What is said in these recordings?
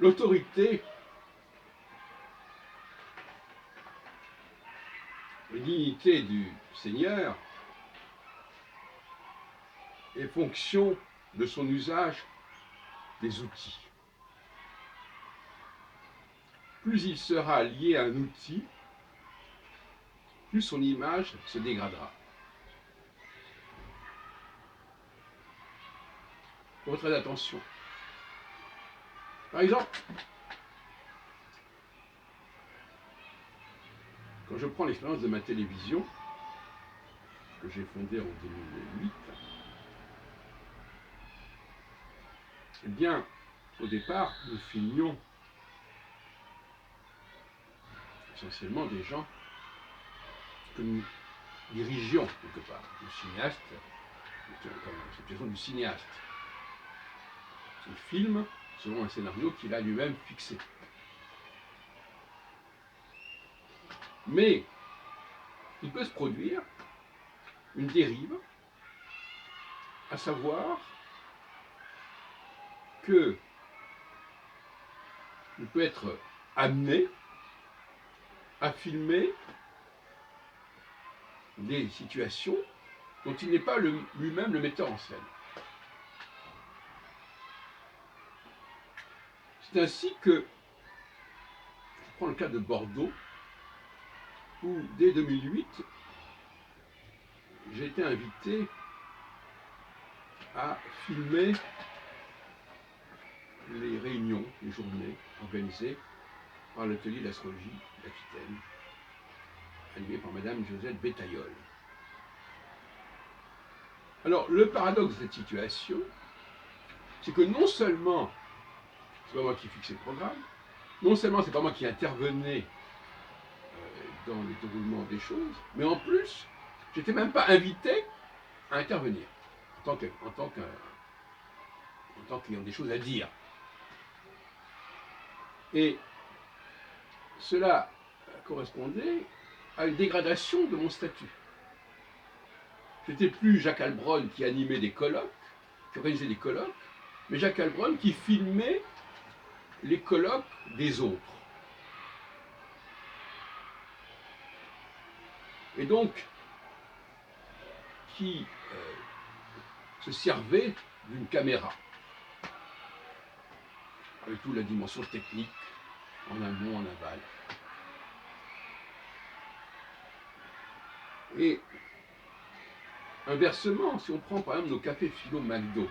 l'autorité, la dignité du Seigneur est fonction de son usage des outils. Plus il sera lié à un outil, plus son image se dégradera. Faut très attention. Par exemple, quand je prends l'expérience de ma télévision, que j'ai fondée en 2008, eh bien, au départ, nous filmions essentiellement des gens que nous dirigions quelque part. Le cinéaste, comme la situation du cinéaste. Il filme selon un scénario qu'il a lui-même fixé. Mais il peut se produire une dérive, à savoir que il peut être amené à filmer des situations dont il n'est pas lui-même le metteur en scène. C'est ainsi que, je prends le cas de Bordeaux, où dès 2008, j'ai été invité à filmer les réunions, les journées organisées par l'atelier d'astrologie d'Aquitaine, animé par Madame Josette Bétaillol. Alors, le paradoxe de cette situation, c'est que non seulement c'est pas moi qui fixais le programme, non seulement c'est pas moi qui intervenais dans le déroulement des choses, mais en plus, j'étais même pas invité à intervenir en tant qu'ayant des choses à dire. Et cela correspondait à une dégradation de mon statut. C'était plus Jacques Heilbronn qui animait des colloques, qui organisait des colloques, mais Jacques Heilbronn qui filmait les colloques des autres. Et donc, qui se servait d'une caméra, avec toute la dimension technique, en amont, en aval. Et inversement, si on prend par exemple nos cafés philo McDo,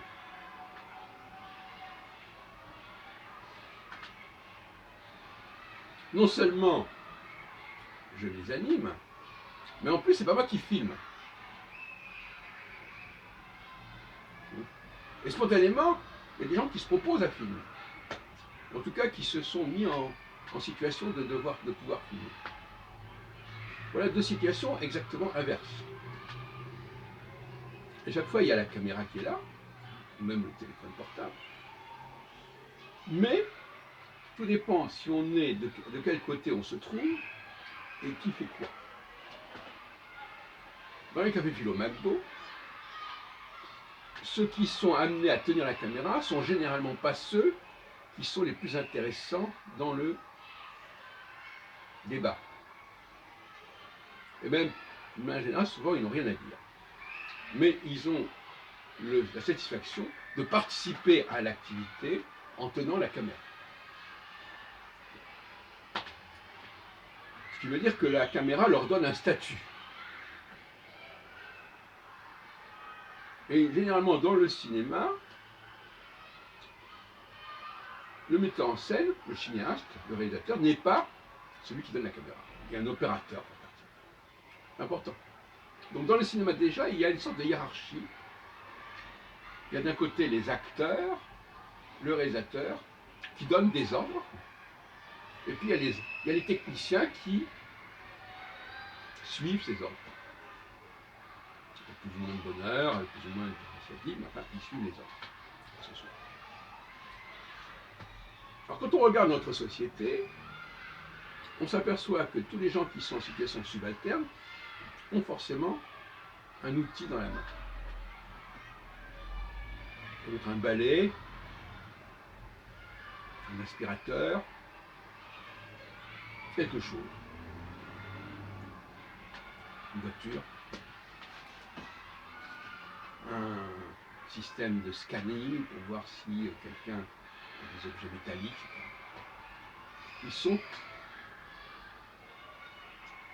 non seulement je les anime, mais en plus c'est pas moi qui filme. Et spontanément, il y a des gens qui se proposent à filmer. En tout cas, qui se sont mis en situation de pouvoir filmer. Voilà deux situations exactement inverses. Et chaque fois, il y a la caméra qui est là, ou même le téléphone portable. Mais tout dépend si on est de quel côté on se trouve et qui fait quoi. Dans les cafés philo McDo, ceux qui sont amenés à tenir la caméra sont généralement pas ceux qui sont les plus intéressants dans le débat. Et même, de manière générale, souvent, ils n'ont rien à dire. Mais ils ont la satisfaction de participer à l'activité en tenant la caméra. Ce qui veut dire que la caméra leur donne un statut. Et généralement, dans le cinéma, le metteur en scène, le cinéaste, le réalisateur, n'est pas celui qui donne la caméra. Il y a un opérateur pour partir. C'est important. Donc dans le cinéma déjà, il y a une sorte de hiérarchie. Il y a d'un côté les acteurs, le réalisateur, qui donnent des ordres, et puis il y a les techniciens qui suivent ces ordres. Avec plus ou moins de bonheur, avec plus ou moins d'initiative, mais enfin, ils suivent les ordres. Alors quand on regarde notre société, on s'aperçoit que tous les gens qui sont en situation subalterne ont forcément un outil dans la main. Ça peut être un balai, un aspirateur, quelque chose, une voiture, un système de scanning pour voir si quelqu'un a des objets métalliques. Ils sont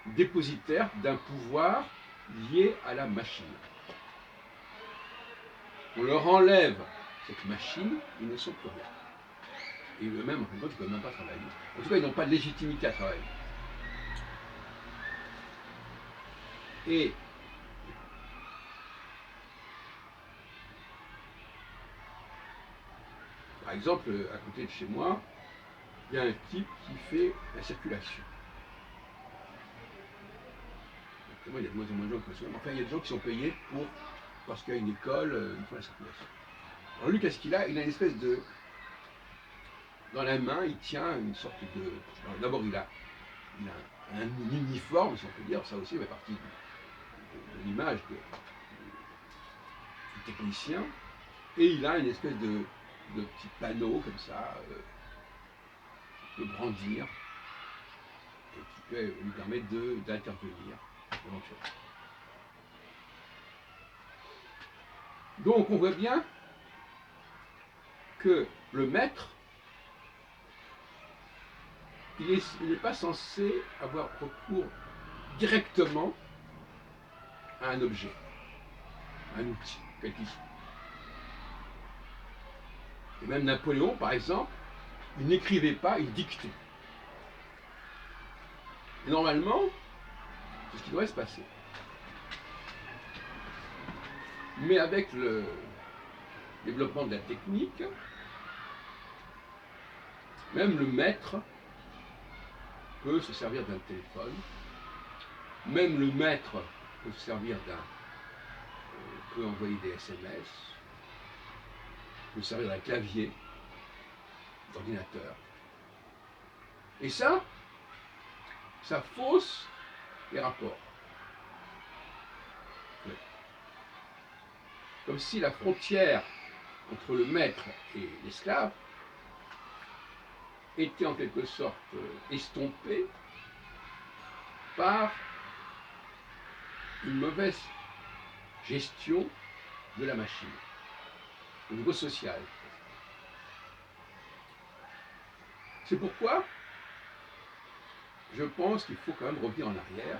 dépositaires d'un pouvoir lié à la machine. On leur enlève cette machine, ils ne sont plus rien. Et eux-mêmes, en fin de compte, ils ne peuvent même pas travailler. En tout cas, ils n'ont pas de légitimité à travailler. Et par exemple, à côté de chez moi, il y a un type qui fait la circulation. Actuellement, il y a de moins en moins de gens qui font ça. Enfin, il y a des gens qui sont payés parce qu'il y a une école, ils font la circulation. Alors lui, qu'est-ce qu'il a? Il a une espèce de... Dans la main, il tient une sorte de... D'abord, il a un uniforme, si on peut dire, ça aussi fait partie de l'image du technicien. Et il a une espèce de petit panneau comme ça, qui peut brandir, et qui peut lui permettre d'intervenir éventuellement. Donc on voit bien que le maître, il n'est pas censé avoir recours directement à un objet, à un outil, quel qu'il soit. Et même Napoléon, par exemple, il n'écrivait pas, il dictait. Et normalement, c'est ce qui devrait se passer. Mais avec le développement de la technique, même le maître peut se servir d'un téléphone, même le maître peut se servir peut envoyer des SMS, peut se servir d'un clavier, d'ordinateur. Et ça fausse les rapports. Comme si la frontière entre le maître et l'esclave était en quelque sorte estompée par une mauvaise gestion de la machine, au niveau social. C'est pourquoi je pense qu'il faut quand même revenir en arrière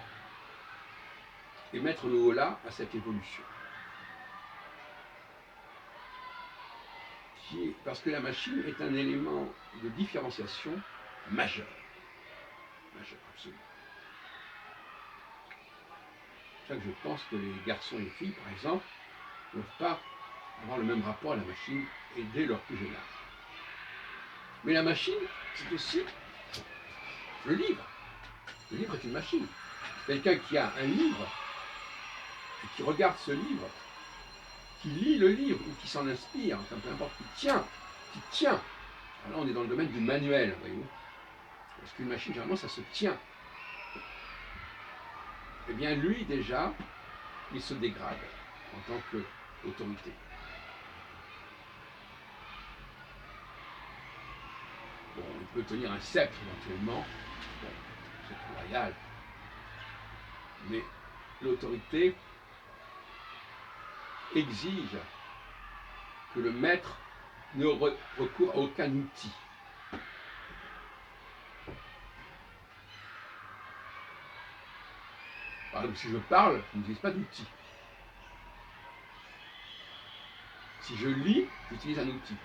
et mettre le holà à cette évolution. Parce que la machine est un élément de différenciation majeur. Majeur, absolument. C'est pour ça que je pense que les garçons et les filles, par exemple, ne peuvent pas avoir le même rapport à la machine et dès leur plus jeune âge. Mais la machine, c'est aussi le livre. Le livre est une machine. Quelqu'un qui a un livre, et qui regarde ce livre, qui lit le livre ou qui s'en inspire, enfin, peu importe, qui tient. Alors là, on est dans le domaine du manuel, voyez-vous. Parce qu'une machine, généralement, ça se tient. Eh bien, lui, déjà, il se dégrade en tant qu'autorité. Bon, il peut tenir un sceptre éventuellement, bon, c'est royal. Mais l'autorité exige que le maître ne recourt à aucun outil. Par exemple, si je parle, je n'utilise pas d'outil. Si je lis, j'utilise un outil.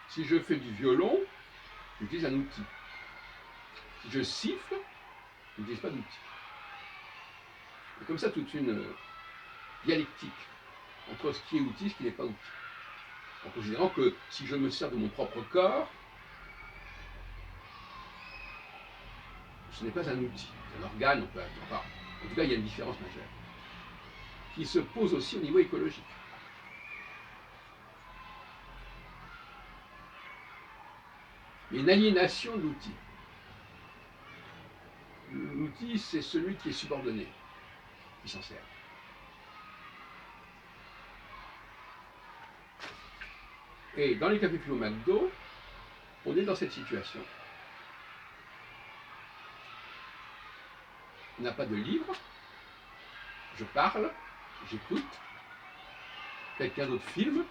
Si je fais du violon, j'utilise un outil. Si je siffle, je n'utilise pas d'outil. Et comme ça, toute une dialectique entre ce qui est outil et ce qui n'est pas outil. En considérant que si je me sers de mon propre corps, ce n'est pas un outil, c'est un organe, on peut pas. En tout cas, il y a une différence majeure qui se pose aussi au niveau écologique. Il y a une aliénation de l'outil. L'outil, c'est celui qui est subordonné, qui s'en sert. Et dans les cafés philo McDo, on est dans cette situation. On n'a pas de livre, je parle, j'écoute, quelqu'un d'autre filme.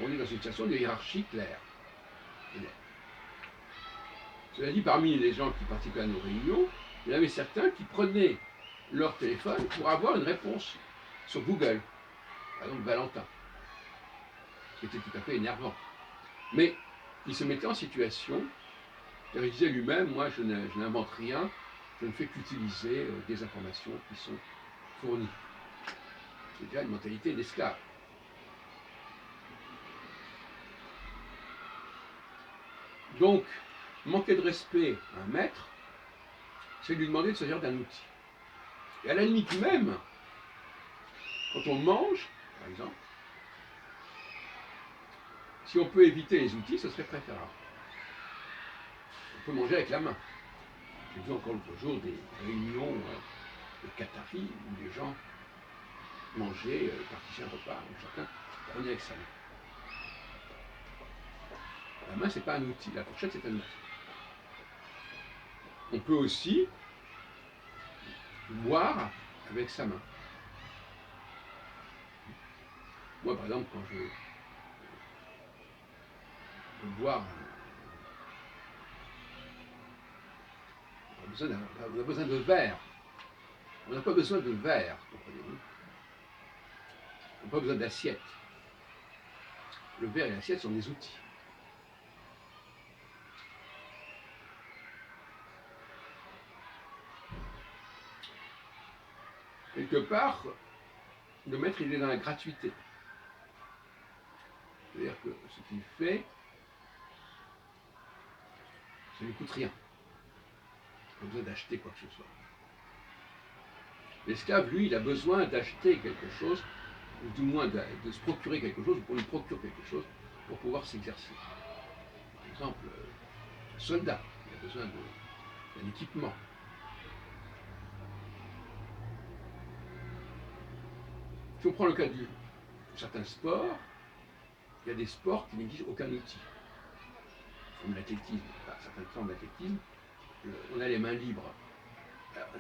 On est dans une situation de hiérarchie claire. Cela dit, parmi les gens qui participaient à nos réunions, il y en avait certains qui prenaient leur téléphone pour avoir une réponse sur Google. Par exemple, Valentin. Ce qui était tout à fait énervant. Mais il se mettait en situation, car il disait lui-même, moi je n'invente rien, je ne fais qu'utiliser des informations qui sont fournies. C'est déjà une mentalité d'esclave. Donc, manquer de respect à un maître, c'est lui demander de se servir d'un outil. Et à la limite même, quand on mange, par exemple, si on peut éviter les outils, ce serait préférable. On peut manger avec la main. J'ai vu encore l'autre jour des réunions de Qataris où les gens mangeaient, partageaient un repas, où chacun prenait avec sa main. La main, c'est pas un outil, la fourchette, c'est un outil. On peut aussi boire avec sa main. Moi, par exemple, quand je veux boire, on a besoin de verre. On n'a pas besoin de verre, comprenez-vous. On n'a pas besoin d'assiette. Le verre et l'assiette sont des outils. Quelque part, le maître, il est dans la gratuité. C'est-à-dire que ce qu'il fait, ça ne lui coûte rien. Il n'a pas besoin d'acheter quoi que ce soit. L'esclave, lui, il a besoin d'acheter quelque chose, ou du moins de se procurer quelque chose, ou pour lui procurer quelque chose, pour pouvoir s'exercer. Par exemple, un soldat, il a besoin d'un équipement. Si on prend le cas de certains sports, il y a des sports qui n'exigent aucun outil. Comme l'athlétisme, certaines formes d'athlétisme, on a les mains libres.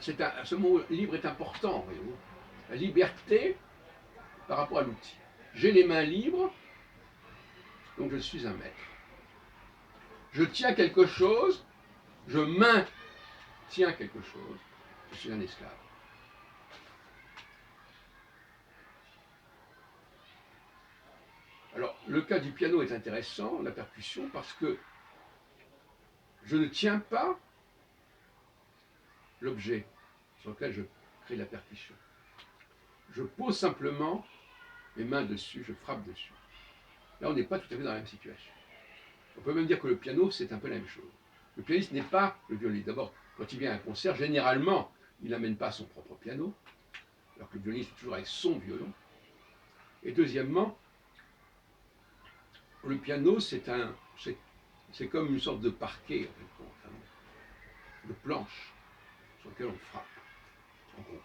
Ce mot libre est important, voyez-vous. La liberté par rapport à l'outil. J'ai les mains libres, donc je suis un maître. Je tiens quelque chose, je maintiens quelque chose, je suis un esclave. Alors, le cas du piano est intéressant, la percussion, parce que je ne tiens pas l'objet sur lequel je crée la percussion. Je pose simplement mes mains dessus, je frappe dessus. Là, on n'est pas tout à fait dans la même situation. On peut même dire que le piano, c'est un peu la même chose. Le pianiste n'est pas le violoniste. D'abord, quand il vient à un concert, généralement, il n'amène pas son propre piano, alors que le violoniste est toujours avec son violon. Et deuxièmement, le piano, c'est comme une sorte de parquet, en fait, de planche sur lequel on frappe, en gros.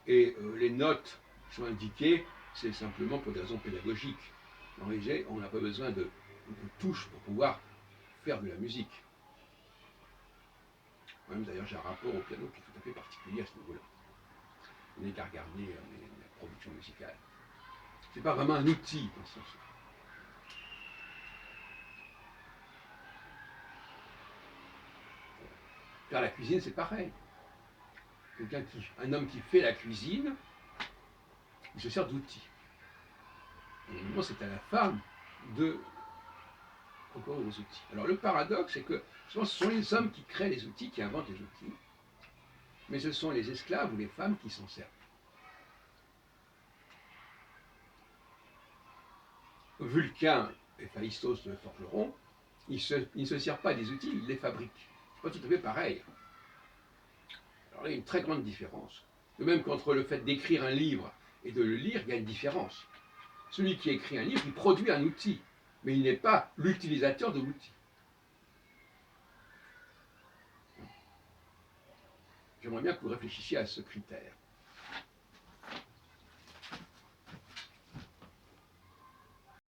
Et les notes qui sont indiquées, c'est simplement pour des raisons pédagogiques. En réalité, on n'a pas besoin de touches pour pouvoir faire de la musique. Moi-même, d'ailleurs, j'ai un rapport au piano qui est tout à fait particulier à ce niveau-là. Vous n'avez qu'à regarder les productions musicales. C'est pas vraiment un outil dans ce sens-là. Faire la cuisine, c'est pareil. Un homme qui fait la cuisine, il se sert d'outils. Et évidemment, c'est à la femme de recourir aux outils. Alors le paradoxe, c'est que souvent, ce sont les hommes qui créent les outils, qui inventent les outils, mais ce sont les esclaves ou les femmes qui s'en servent. Vulcain et Phaistos, le forgeron, ils ne se servent pas des outils, ils les fabriquent. C'est pas tout à fait pareil. Alors là, il y a une très grande différence. De même qu'entre le fait d'écrire un livre et de le lire, il y a une différence. Celui qui écrit un livre, il produit un outil, mais il n'est pas l'utilisateur de l'outil. J'aimerais bien que vous réfléchissiez à ce critère.